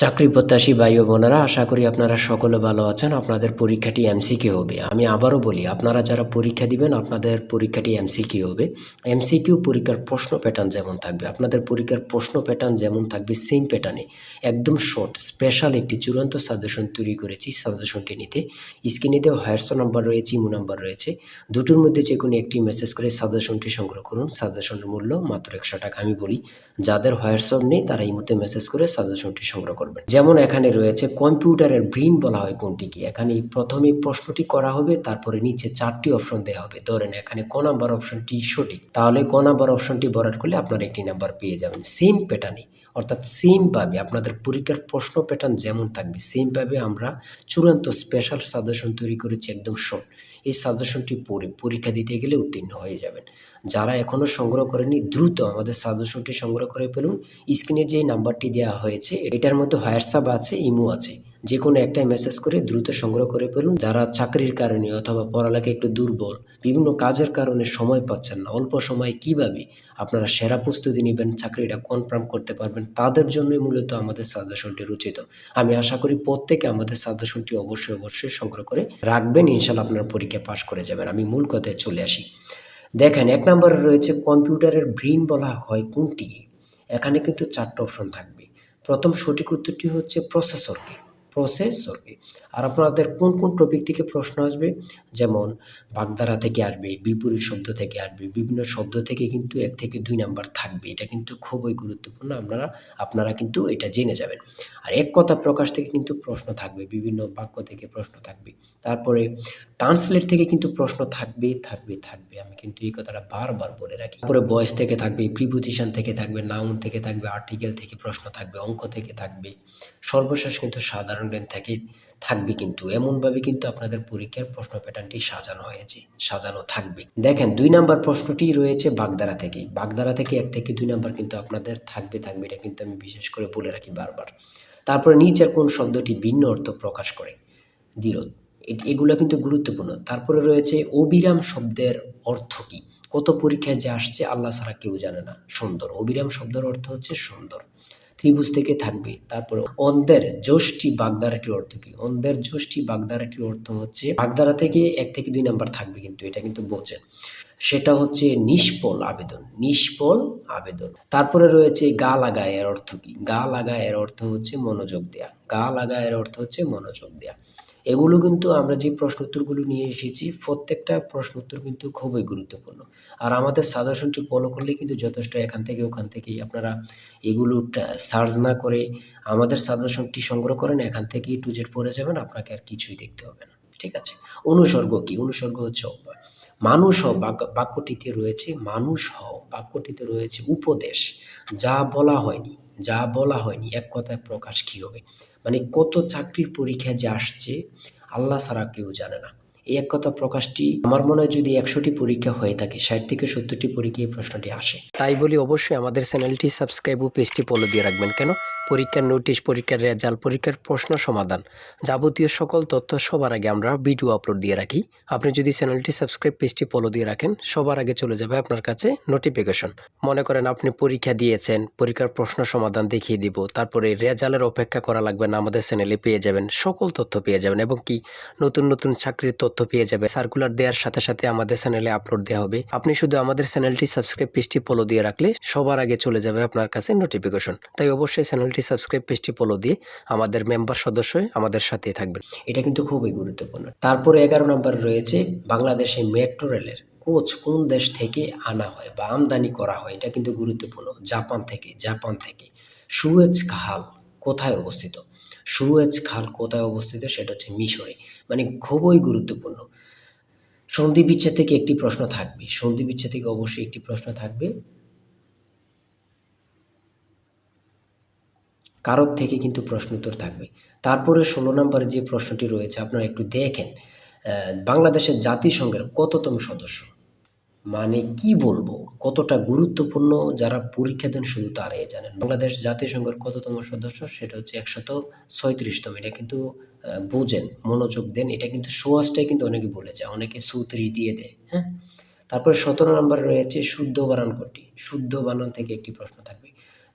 চাকরি প্রত্যাশী ভাই ও বোনেরা, আশা করি আপনারা সকলে ভালো আছেন। আপনাদের পরীক্ষাটি এমসিকিউ হবে। আমি আবারও বলি, আপনারা যারা পরীক্ষা দিবেন আপনাদের পরীক্ষাটি এমসিকিউ হবে। এমসিকিউ পরীক্ষার প্রশ্ন প্যাটার্ন যেমন থাকবে, আপনাদের পরীক্ষার প্রশ্ন প্যাটার্ন যেমন থাকবে সেম প্যাটার্নে একদম শর্ট স্পেশাল একটি চূড়ান্ত সাজেশন তৈরি করেছি। সাজেশনটি নিতে স্ক্রিনে দেওয়া হোয়াটসঅ্যাপ নাম্বার রয়েছে, ইমো নাম্বার রয়েছে, দুটোর মধ্যে যে কোনো একটি মেসেজ করে সাজেশনটি সংগ্রহ করুন। সাজেশনের মূল্য মাত্র 100 টাকা। আমি বলি, যাদের হোয়াটসঅ্যাপ নেই তারা ইমোতে মেসেজ করে সাজেশনটি সংগ্রহ করবেন। যেমন এখানে রয়েছে কম্পিউটারের ব্রেইন বলা হয় কোনটিকে। এখানে প্রথমে প্রশ্নটি করা হবে, তারপরে নিচে 4টি অপশন দেওয়া হবে। ধরেন এখানে ক নাম্বার অপশনটি সঠিক, তাহলে ক নাম্বার অপশনটি ভরাট করলে আপনারা একটি নাম্বার পেয়ে যাবেন। সেম প্যাটার্নে, অর্থাৎ সেমভাবে আপনাদের পরীক্ষার প্রশ্ন প্যাটার্ন যেমন থাকবে সেমভাবে আমরা চূড়ান্ত স্পেশাল সাজেশন তৈরি করেছি, একদম শর্ট। এই সাজেশনটি পড়ে পরীক্ষা দিতে গেলে উত্তীর্ণ হয়ে যাবেন। যারা এখনও সংগ্রহ করেনি দ্রুত আমাদের সাজেশনটি সংগ্রহ করে ফেলুন। স্ক্রিনে যে নাম্বারটি দেওয়া হয়েছে এটার মধ্যে হোয়াটসঅ্যাপ আছে, ইমো আছে, যে কোনো একটাই মেসেজ করে দ্রুত সংগ্রহ করে ফেলুন। যারা চাকরির কারণে অথবা পড়ালেখা একটু দুর্বল, বিভিন্ন কাজের কারণে সময় পাচ্ছেন না, অল্প সময়ে কিভাবে আপনারা সেরা প্রস্তুতি নেবেন, চাকরিটা কনফার্ম করতে পারবেন, তাদের জন্যই মূলত আমাদের সাজেশনটি রচিত। আমি আশা করি প্রত্যেকে আমাদের সাজেশনটি অবশ্যই সংগ্রহ করে রাখবেন। ইনশাল্লাহ আপনারা পরীক্ষা পাশ করে যাবেন। আমি মূল কথায় চলে আসি। দেখেন, 1 নম্বরে রয়েছে কম্পিউটারের ব্রেইন বলা হয় কোনটি। এখানে কিন্তু 4টা অপশন থাকবে। প্রথম সঠিক উত্তরটি হচ্ছে প্রসেসরকে। আর আপনাদের কোন কোন টপিক থেকে প্রশ্ন আসবে, যেমন বাগধারা থেকে আসবে, বিপরীত শব্দ থেকে আসবে, বিভিন্ন শব্দ থেকে কিন্তু 1 থেকে 2 নাম্বার থাকবে। এটা কিন্তু খুবই গুরুত্বপূর্ণ, আপনারা কিন্তু এটা জেনে যাবেন। আর এক কথা প্রকাশ থেকে কিন্তু প্রশ্ন থাকবে, বিভিন্ন বাক্য থেকে প্রশ্ন থাকবে। তারপরে ট্রান্সলেট থেকে কিন্তু প্রশ্ন থাকবে। আমি কিন্তু এই কথাটা বারবার বলে রাখি। তারপরে ভয়েস থেকে থাকবে, প্রিপোজিশন থেকে থাকবে, নাউন থেকে থাকবে, আর্টিকেল থেকে প্রশ্ন থাকবে, অঙ্ক থেকে থাকবে, সর্বশেষ কিন্তু সাধারণ জ্ঞান থেকে থাকবে। কিন্তু এমনভাবে কিন্তু আপনাদের পরীক্ষার প্রশ্ন প্যাটার্নটি সাজানো থাকবে। দেখেন, 2 নাম্বার প্রশ্নটি রয়েছে বাগধারা থেকে। বাগধারা থেকে 1 থেকে 2 নাম্বার কিন্তু আপনাদের থাকবে। এটা কিন্তু আমি বিশেষ করে বলে রাখি বারবার। তারপরে নিচের কোন শব্দটি ভিন্ন অর্থ প্রকাশ করে, দ্বিরোধ, এগুলো কিন্তু গুরুত্বপূর্ণ। তারপরে রয়েছে অবিরাম শব্দের অর্থ কী। কত পরীক্ষায় যে আসছে আল্লাহ ছাড়া কেউ জানে না। সুন্দর, অবিরাম শব্দের অর্থ হচ্ছে সুন্দর। ত্রিভুজ থেকে থাকবে। তারপরে অন্ধের যষ্টি বাগধারাটির অর্থ কী। অন্ধের যষ্টি বাগধারাটির অর্থ হচ্ছে, বাগধারা থেকে 1 থেকে 2 নাম্বার থাকবে, কিন্তু এটা কিন্তু বোঝেন, সেটা হচ্ছে নিষ্ফল আবেদন। তারপরে রয়েছে গা লাগা, এর অর্থ কী। গা লাগা এর অর্থ হচ্ছে মনোযোগ দেয়া। এগুলো কিন্তু আমরা যে প্রশ্ন উত্তরগুলো নিয়ে এসেছি প্রত্যেকটা প্রশ্ন উত্তর কিন্তু খুবই গুরুত্বপূর্ণ। আর আমাদের সাজেশনটি ফলো করলে কিন্তু যথেষ্ট। এখান থেকে ওখান থেকেই আপনারা এগুলো সার্চ না করে আমাদের সাজেশনটি সংগ্রহ করেন, এখান থেকে টু জেড পড়ে যাবেন, আপনাকে আর কিছুই দেখতে হবে না। ঠিক আছে। অনুসর্গ কী। অনুসর্গ হচ্ছে অব্যয়। বাক্যটিতে রয়েছে উপদেশ। যা বলা হয়নি এক কথায় প্রকাশ কী হবে। মানে কত চাকরির পরীক্ষায় যে আসছে আল্লাহ ছাড়া কেউ জানে না। এই এক কথা প্রকাশটি আমার মনে হয় যদি 100টি পরীক্ষা হয়ে থাকে 60 থেকে 70টি পরীক্ষায় এই প্রশ্নটি আসে। তাই বলি, অবশ্যই আমাদের চ্যানেলটি সাবস্ক্রাইব ও পেজটি ফলো দিয়ে রাখবেন। কেন? পরীক্ষার নোটিশ, পরীক্ষার রেজাল্ট, পরীক্ষার প্রশ্ন সমাধান, যাবতীয় সকল তথ্য সবার আগে আমরা ভিডিও আপলোড দিয়ে রাখি। আপনি যদি চ্যানেলটি সাবস্ক্রাইব, পেজটি ফলো দিয়ে রাখেন, সবার আগে চলে যাবে আপনার কাছে নোটিফিকেশন। মনে করেন আপনি পরীক্ষা দিয়েছেন, পরীক্ষার প্রশ্ন সমাধান দেখিয়ে দিব, তারপরে রেজাল্টের অপেক্ষা করা লাগবে না, আমাদের চ্যানেলে পেয়ে যাবেন, সকল তথ্য পেয়ে যাবেন, এবং কি নতুন চাকরির তথ্য পেয়ে যাবে। সার্কুলার দেওয়ার সাথে সাথে আমাদের চ্যানেলে আপলোড দেওয়া হবে। আপনি শুধু আমাদের চ্যানেলটি সাবস্ক্রাইব, পেজটি ফলো দিয়ে রাখলে সবার আগে চলে যাবে আপনার কাছে নোটিফিকেশন। তাই অবশ্যই চ্যানেলটি সাবস্ক্রাইব, পেজটি ফলো দিয়ে আমাদের মেম্বার সদস্য হয়ে আমাদের সাথেই থাকবেন। এটা কিন্তু খুবই গুরুত্বপূর্ণ। তারপরে 11 নম্বর রয়েছে বাংলাদেশে মেট্রো রেলের কোচ কোন দেশ থেকে আনা হয় বা আমদানি করা হয়। এটা কিন্তু গুরুত্বপূর্ণ। জাপান থেকে। সুয়েজ খাল কোথায় অবস্থিত? সেটা হচ্ছে মিশরে। মানে খুবই গুরুত্বপূর্ণ। সন্ধি বিচ্ছেদ থেকে একটি প্রশ্ন থাকবে। অবশ্যই একটি প্রশ্ন থাকবে। কারক থেকে কিন্তু প্রশ্ন উত্তর থাকবে। তারপরে 16 নম্বরে যে প্রশ্নটি রয়েছে আপনারা একটু দেখেন, বাংলাদেশের জাতিসংঘের কততম সদস্য। মানে কি বলবো, কতটা গুরুত্বপূর্ণ, যারা পরীক্ষা দেন শুধু তারাই জানেন। বাংলাদেশ জাতিসংঘের কততম সদস্য, সেটা হচ্ছে 136তম। এটা কিন্তু বোঝেন, মনোযোগ দেন। এটা কিন্তু সোয়াশটাই কিন্তু অনেকে বলে যায়, অনেকে 34 দিয়ে দেয়। হ্যাঁ। তারপরে 17 নম্বরে রয়েছে শুদ্ধ বানান কোনটি। শুদ্ধ বানান থেকে একটি প্রশ্ন থাকবে।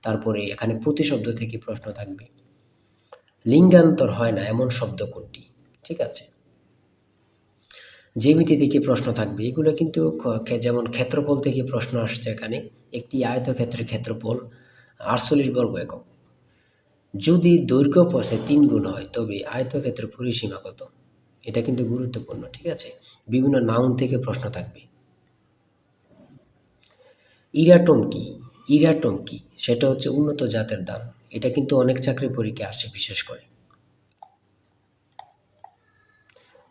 তারপরে এখানে প্রতিশব্দ থেকে প্রশ্ন থাকবে। লিঙ্গান্তর হয় না এমন শব্দ কোনটি? ঠিক আছে, জ্যামিতি থেকে প্রশ্ন থাকবে, এগুলো কিন্তু যেমন ক্ষেত্রফল থেকে প্রশ্ন আসছে এখানে। একটি আয়তক্ষেত্রের ক্ষেত্রফল 48 বর্গ একক। যদি দৈর্ঘ্য প্রস্থে 3 গুণ হয় তবে আয়তক্ষেত্রের পরিসীমা কত? এটা কিন্তু গুরুত্বপূর্ণ। ঠিক আছে, বিভিন্ন নাউন থেকে প্রশ্ন থাকবে। ইরাটম কি? ইরাটম কি? সেটা হচ্ছে উন্নত জাতের ধান। এটা কিন্তু অনেক চাকরি পরীক্ষায় আসে বিশেষ করে।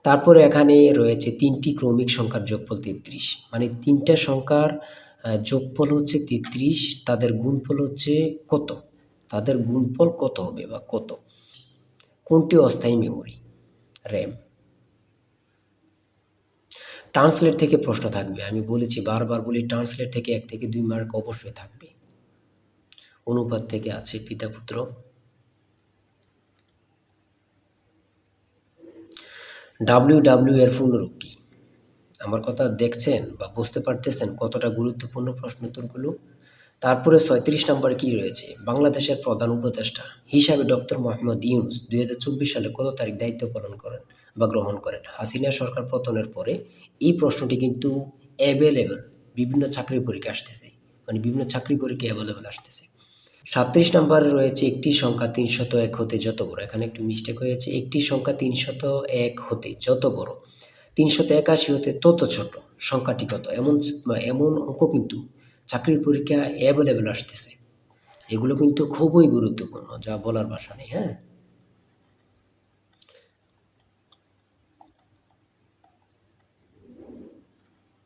তারপরে এখানে রয়েছে 3টি ক্রমিক সংখ্যার যোগফল 33, মানে 3টা সংখ্যার যোগফল হচ্ছে 33, তাদের গুণফল হচ্ছে কত? তাদের গুণফল কত হবে বা কত? কোনটি অস্থায়ী মেমোরি? র্যাম। ট্রান্সলেট থেকে প্রশ্ন থাকবে, আমি বলেছি বারবার বলি, ট্রান্সলেট থেকে 1 থেকে 2 মার্ক অবশ্যই থাকবে। অনুপাত থেকে আছে পিতা পুত্র। ডাব্লিউ এর পূর্ণরূপ কি? আমার কথা দেখছেন বা বুঝতে পারতেছেন কতটা গুরুত্বপূর্ণ প্রশ্ন উত্তরগুলো? তারপরে 36 নম্বরে কি রয়েছে? বাংলাদেশের প্রধান উপদেষ্টা হিসাবে ডক্টর মোহাম্মদ ইউনূস 2024 সালে কত তারিখ দায়িত্ব পালন করেন বা গ্রহণ করেন? হাসিনা সরকার পতনের পরে এই প্রশ্নটি কিন্তু অ্যাভেলেবল, বিভিন্ন চাকরি পরীক্ষা আসতেছে, মানে বিভিন্ন চাকরি পরীক্ষা অ্যাভেলেবল আসতেছে। 37 নম্বরে রয়েছে একটি সংখ্যা 301 হতে যত বড়। এখানে একটু মিস্টেক হয়েছে, একটি সংখ্যা 301 হতে যত বড় 381 হতে তত ছোট সংখ্যাটি কত? এমন এমন অঙ্ক কিন্তু চাকরির পরীক্ষা অ্যাভেলেবল আসতেছে। এগুলো কিন্তু খুবই গুরুত্বপূর্ণ, যা বলার ভাষা নেই। হ্যাঁ,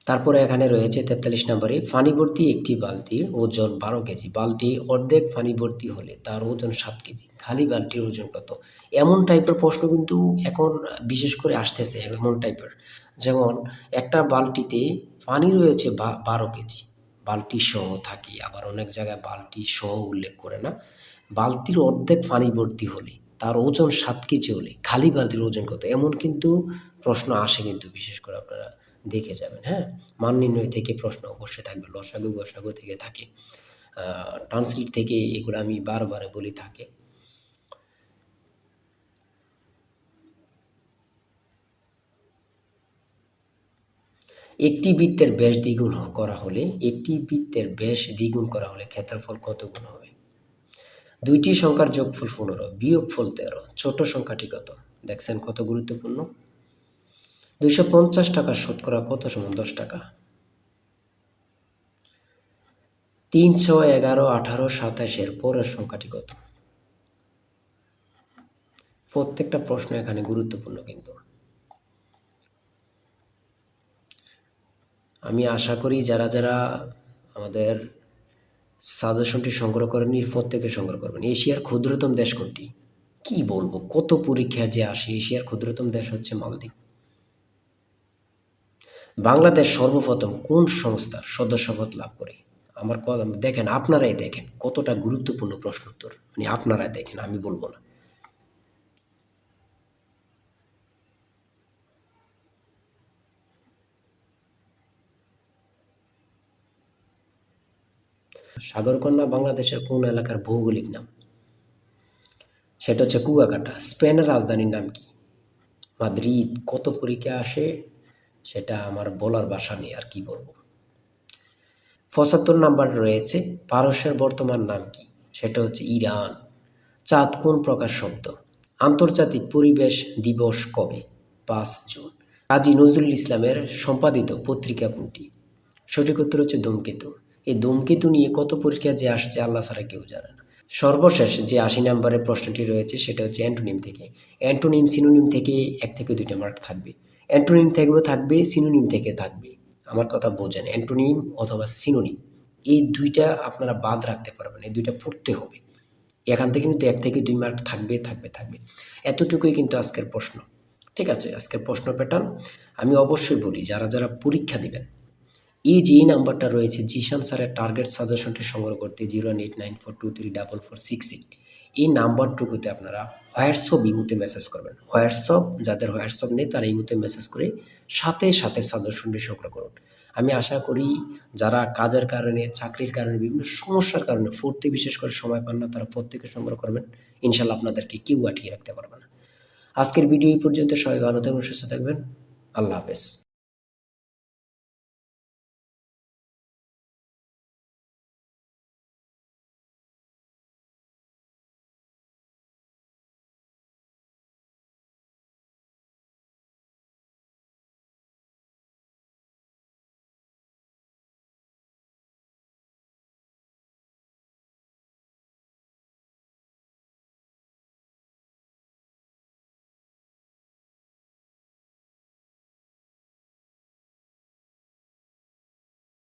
তারপরে এখানে রয়েছে 43 নম্বরে, পানি ভর্তি একটি বালতির ওজন 12 কেজি, বালতির অর্ধেক পানি ভর্তি হলে তার ওজন 7 কেজি, খালি বালতির ওজন কত? এমন টাইপের প্রশ্ন কিন্তু এখন বিশেষ করে আসতেছে, এমন টাইপের। যেমন একটা বালতিতে পানি রয়েছে 12 কেজি, বালতি সহ থাকে, আবার অনেক জায়গায় বালতি সহ উল্লেখ করে না। বালতির অর্ধেক পানি ভর্তি হলে তার ওজন 7 কেজি হলে খালি বালতির ওজন কত? এমন কিন্তু প্রশ্ন আসে কিন্তু, বিশেষ করে আপনারা দেখে যাবেন। হ্যাঁ, মান নির্ণয় থেকে প্রশ্ন অবশ্যই থাকবে, লসাগু গসাগু থেকে থাকে, ট্রান্সলেট থেকে, এগুলো আমি বারবার বলি থাকে। একটি বৃত্তের ব্যাস দ্বিগুণ করা হলে, একটি বৃত্তের ব্যাস দ্বিগুণ করা হলে ক্ষেত্রফল কত গুণ হবে? দুইটি সংখ্যার যোগফল 15, বিয়োগফল 13, ছোট সংখ্যাটি কত? দেখছেন কত গুরুত্বপূর্ণ। 250 টাকা শতকরা কত সমান 10 টাকা? 3, 6, 11, 18, 27 এর পরের সংখ্যাটি কত? প্রত্যেকটা প্রশ্ন এখানে গুরুত্বপূর্ণ কিন্তু। আমি আশা করি যারা যারা আমাদের সাজেশনটি সংগ্রহ করেননি, প্রত্যেকে সংগ্রহ করবেন। এশিয়ার ক্ষুদ্রতম দেশ কোনটি? কি বলবো, কত পরীক্ষা যে আসে। এশিয়ার ক্ষুদ্রতম দেশ হচ্ছে মালদ্বীপ। বাংলাদেশ সর্বপ্রথম কোন সংস্থার সদস্যপদ লাভ করে? আমার কথা দেখেন, আপনারাই দেখেন কতটা গুরুত্বপূর্ণ প্রশ্ন উত্তর, মানে আপনারাই দেখেন, আমি বলবো না। সাগরকন্যা বাংলাদেশের কোন এলাকার ভৌগোলিক নাম? সেটা হচ্ছে কুয়াকাটা। স্পেনের রাজধানীর নাম কি? মাদ্রিদ। কত পরীক্ষা আসে সেটা আমার বলার ভাষা নেই, আর কি বলবো। 75 নাম্বার রয়েছে, পারস্যের বর্তমান নাম কি? সেটা হচ্ছে ইরান। চাঁদ কোন প্রকার শব্দ? আন্তর্জাতিক পরিবেশ দিবস কবে? 5 জুন। কাজী নজরুল ইসলামের সম্পাদিত পত্রিকা কোনটি? সঠিক উত্তর হচ্ছে ধূমকেতু। এই ধূমকেতু নিয়ে কত পরীক্ষা যে আসছে আল্লাহ ছাড়া কেউ জানে না। সর্বশেষ যে 80 নম্বরের প্রশ্নটি রয়েছে সেটা হচ্ছে অ্যান্টোনিম থেকে। অ্যান্টোনিম সিনোনিম থেকে 1 থেকে 2টা মার্ক থাকবে। অ্যান্টোনিম থেকেও থাকবে, সিনোনিম থেকে থাকবে। আমার কথা বোঝেন, অ্যান্টোনিম অথবা সিনোনিম, এই 2টা আপনারা বাদ রাখতে পারবেন, এই 2টা পড়তে হবে। এখান থেকে কিন্তু 1 থেকে 2 মার্ক থাকবে থাকবে থাকবে। এতটুকুই কিন্তু আজকের প্রশ্ন। ঠিক আছে, আজকের প্রশ্ন প্যাটার্ন আমি অবশ্যই বলি, যারা যারা পরীক্ষা দিবেন, এই যে এই নাম্বারটা রয়েছে জিশান স্যারের টার্গেট সাজেশনটি সংগ্রহ করতে 01894234468, এই নাম্বারটুকুতে আপনারা হোয়াটসঅ্যাপ ইমুতে মেসেজ করবেন। হোয়াটসঅ্যাপ, যাদের হোয়াটসঅ্যাপ নেই তারা ইমুতে মেসেজ করে সাথে সাথে সাজেশনটি সংগ্রহ করুন। আমি আশা করি যারা কাজের কারণে, চাকরির কারণে, বিভিন্ন সমস্যার কারণে পড়তে বিশেষ করে সময় পান না, তারা প্রত্যেকে সংগ্রহ করবেন। ইনশাল্লাহ আপনাদেরকে কেউ আটকিয়ে রাখতে পারবে না। আজকের ভিডিও এই পর্যন্ত। সবাই ভালো থাকবেন, সুস্থ থাকবেন। আল্লাহ হাফেজ।